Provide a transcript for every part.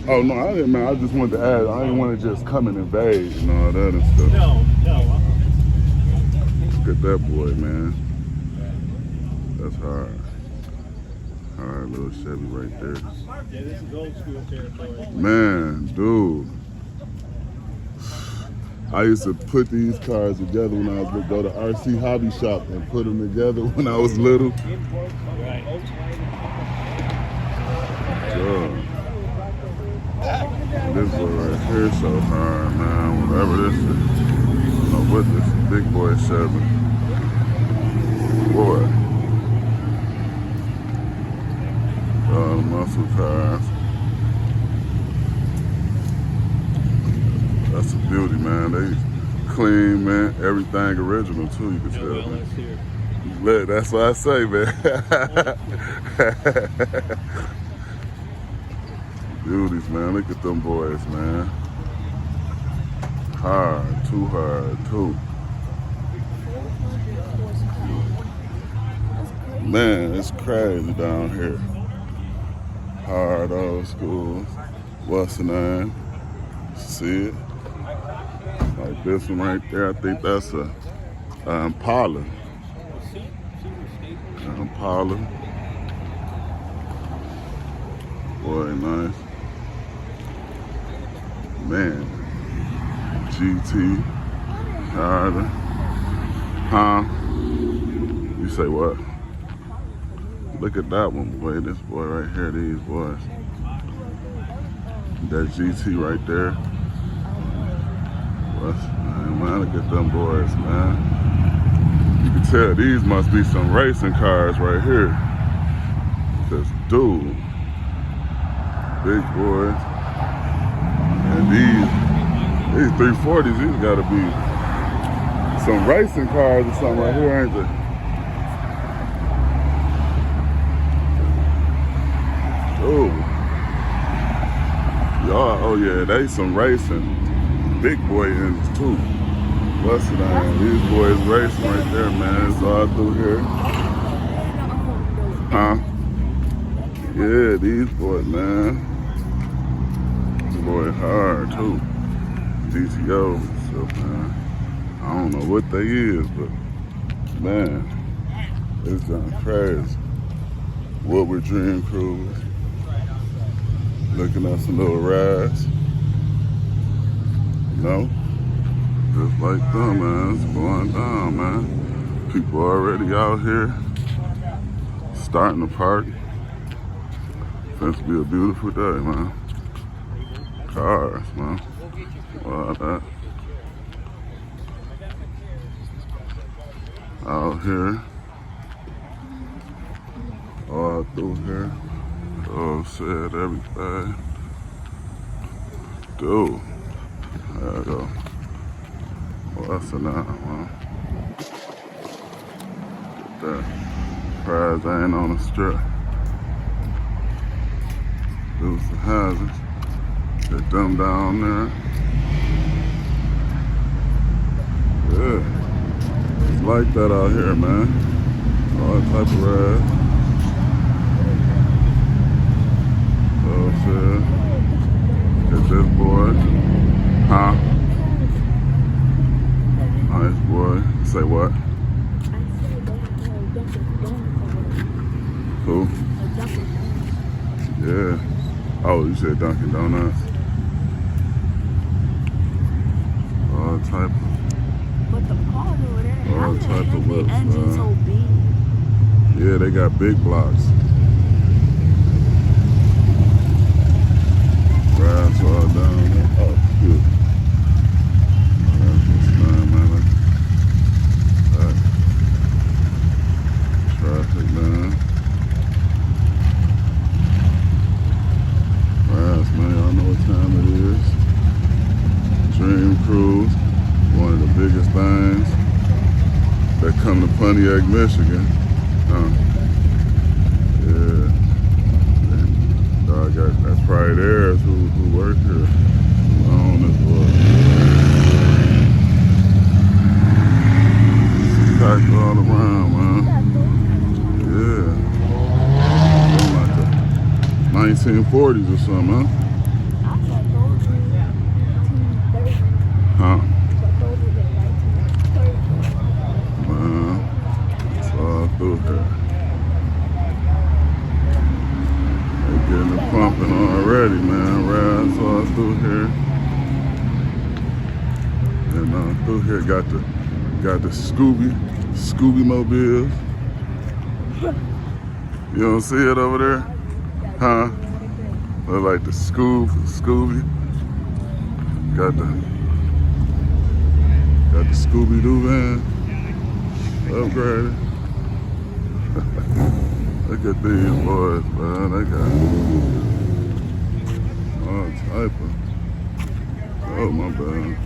Oh no, I didn't, man. I just wanted to add. I didn't want to just come and invade and all that and stuff. No, no. Look at that boy, man. That's hard. Hard little Chevy right there. Yeah, this is old school territory. Man, dude. I used to put these cars together when I would go to RC Hobby Shop and put them together when I was little. Right. Yeah. This boy right here so hard, man. Whatever this is. I don't know what this is. Big boy Chevy. Boy. Muscle cars. That's a beauty, man. They clean, man. Everything original too, you can tell, Well, man. let's hear. Look, that's what I say, man. Beauties, man. Look at them boys, man. Hard, too. Man, it's crazy down here. Hard old school. What's the name? See it? Like this one right there. I think that's a Impala. Impala. Boy, nice. Man. GT. Harder. Huh? You say what? Look at that one, boy. This boy right here, these boys. That GT right there. Man, look at them boys, man. You can tell these must be some racing cars right here. Cause dude, big boys. And these 340s, these gotta be some racing cars or something right here, ain't they? Oh, y'all, oh yeah, they some racing. Big boy engines too. What's it on? These boys racing right there, man. It's all through here. Huh? Yeah, these boys, man. These boys hard too. GTO and stuff, man. I don't know what they is, but man, it's done crazy. Woodward Dream Cruise. Looking at some little rides. You know? Just like them, man. It's going down, man. People already out here starting to party. It's going to be a beautiful day, man. Cars, man. All that. Out here. All through here. Oh, said everything. Dude. There you go. Well, that's enough, man. Get that. Prize ain't on the strip. Do some hazards. Get them down there. Yeah. It's like that out here, man. All type of rides. Oh, shit. Get this boy. Huh? Nice boy. Say what? Who? Yeah. Oh, you said Dunkin' Donuts. All type of. But the cars over there, All type of whips, engine so big. Yeah, they got big blocks. Rides all down there. Oh, good. That's what's done, man. Traffic, man. Rides, man. Y'all know what time it is. Dream Cruise. One of the biggest things that come to Pontiac, Michigan. Yeah. That's probably theirs who work here. On this boy. Packed all around, man. Yeah. Like the 1940s or something, huh? already, man. Riding all through here. And through here got the Scooby mobiles. You don't see it over there? Huh? Look like the Scooby. Got the Scooby-Doo van. Upgraded. Look at these boys, man. They got all type of. Oh my bad.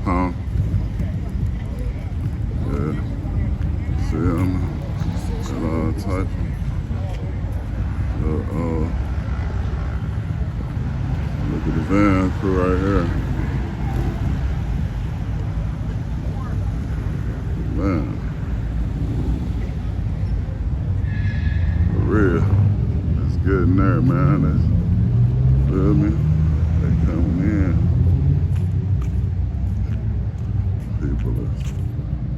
Huh? Yeah. See them? And all type of. Look at the van crew right here. Man. For real. Let's get in there, man. Let's, feel me? They coming in. People is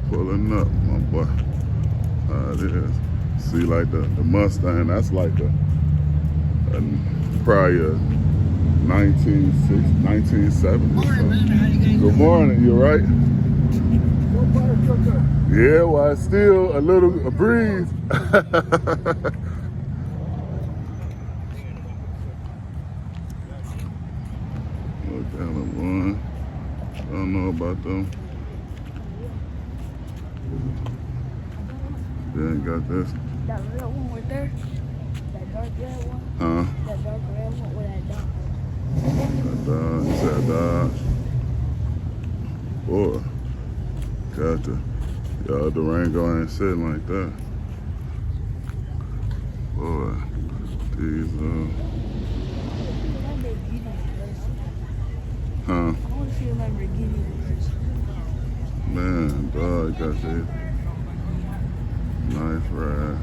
pulling up, my boy. How it is. See, like the Mustang, that's like a probably a 1970. Morning, man. How you guys Good morning, you right? Yeah, well, it's still a breeze. Look at them, boy. I don't know about them. Then got this. That red one right there. That dark red one. Huh? That dark red one with that dog. That Dodge. That Dodge. Boy. Gotcha. Y'all, Durango ain't sitting like that. Boy. These, huh? I want to see a Lamborghini reverse. Man, dog got this nice ride.